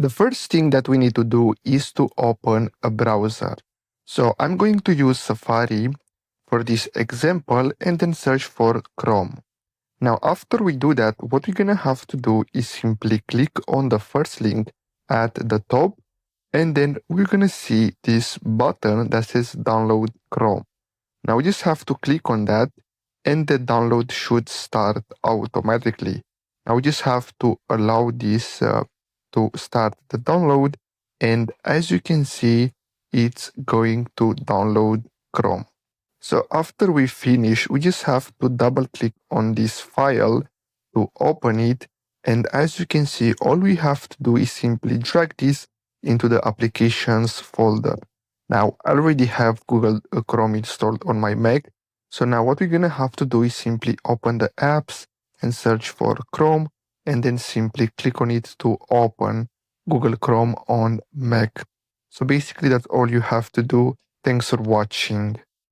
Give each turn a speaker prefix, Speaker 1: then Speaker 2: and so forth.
Speaker 1: The first thing that we need to do is to open a browser. So I'm going to use Safari for this example and then search for Chrome. Now, after we do that, what we're gonna have to do is simply click on the first link at the top, and then we're gonna see this button that says download Chrome. Now we just have to click on that and the download should start automatically. Now we just have to allow this to start the download, and as you can see, it's going to download Chrome. So after we finish, we just have to double click on this file to open it. And as you can see, all we have to do is simply drag this into the applications folder. Now, I already have Google Chrome installed on my Mac. So now what we're going to have to do is simply open the apps and search for Chrome, and then simply click on it to open Google Chrome on Mac. So basically, that's all you have to do. Thanks for watching.